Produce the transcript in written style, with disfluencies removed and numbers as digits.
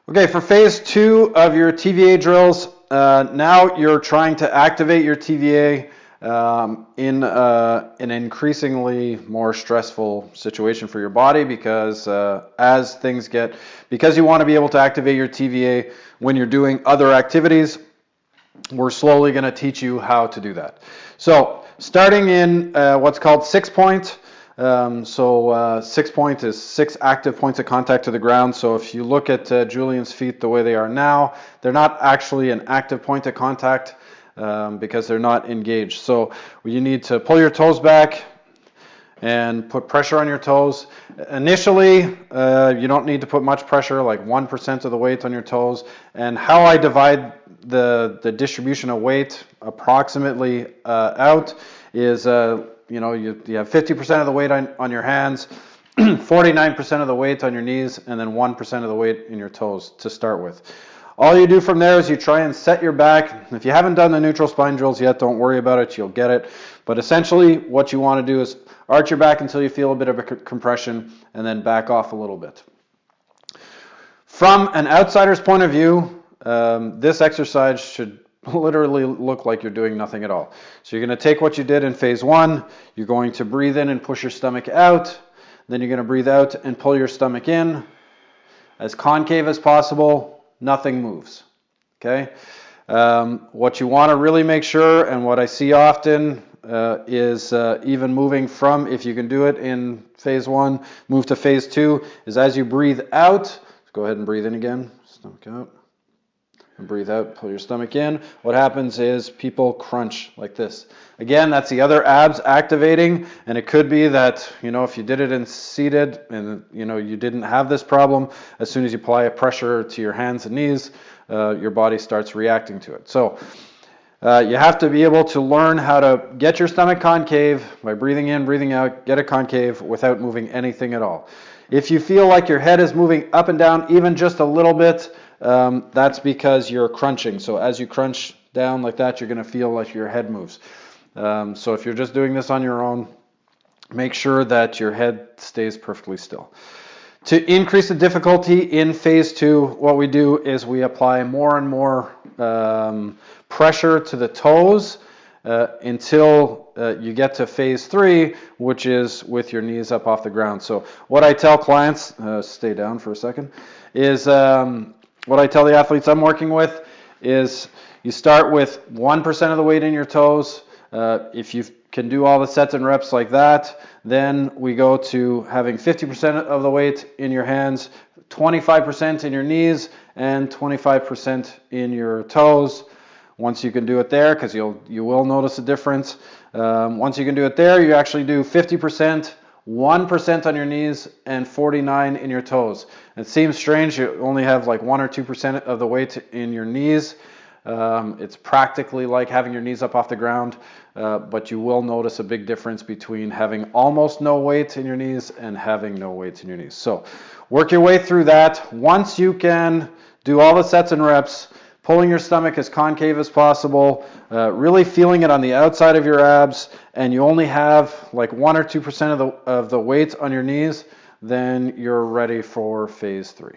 Okay, for phase 2 of your TVA drills, now you're trying to activate your TVA in an increasingly more stressful situation for your body because because you want to be able to activate your TVA when you're doing other activities, we're slowly going to teach you how to do that. So starting in what's called 6-point. 6-point is 6 active points of contact to the ground. So if you look at Julian's feet the way they are now, they're not actually an active point of contact because they're not engaged. So you need to pull your toes back and put pressure on your toes. Initially, you don't need to put much pressure, like 1% of the weight on your toes. And how I divide the distribution of weight approximately out is, you have 50% of the weight on your hands, 49% of the weight on your knees, and then 1% of the weight in your toes to start with. All you do from there is you try and set your back. If you haven't done the neutral spine drills yet, don't worry about it, you'll get it. But essentially what you want to do is arch your back until you feel a bit of a compression and then back off a little bit. From an outsider's point of view, this exercise should literally look like you're doing nothing at all. So you're going to take what you did in phase 1, you're going to breathe in and push your stomach out, then you're going to breathe out and pull your stomach in as concave as possible. Nothing moves. Okay. What you want to really make sure, and what I see often is even moving from, if you can do it in phase 1, move to phase 2, is as you breathe out, go ahead and breathe in again, stomach out, and breathe out, pull your stomach in. What happens is people crunch like this. Again, that's the other abs activating, and it could be that, if you did it in seated and, you didn't have this problem, as soon as you apply a pressure to your hands and knees, your body starts reacting to it. So you have to be able to learn how to get your stomach concave by breathing in, breathing out, get it concave without moving anything at all. If you feel like your head is moving up and down even just a little bit, that's because you're crunching. So as you crunch down like that, you're going to feel like your head moves. So if you're just doing this on your own, make sure that your head stays perfectly still. To increase the difficulty in phase 2, what we do is we apply more and more pressure to the toes until you get to phase 3, which is with your knees up off the ground. So what I tell clients, stay down for a second, is what I tell the athletes I'm working with is you start with 1% of the weight in your toes. If you can do all the sets and reps like that, then we go to having 50% of the weight in your hands, 25% in your knees, and 25% in your toes. Once you can do it there, because you will notice a difference. Once you can do it there, you actually do 50%, 1% on your knees, and 49% in your toes. It seems strange, you only have like 1 or 2% of the weight in your knees. It's practically like having your knees up off the ground, but you will notice a big difference between having almost no weight in your knees and having no weight in your knees. So work your way through that. Once you can do all the sets and reps, pulling your stomach as concave as possible, really feeling it on the outside of your abs, and you only have like 1 or 2% of the weight on your knees, then you're ready for phase 3.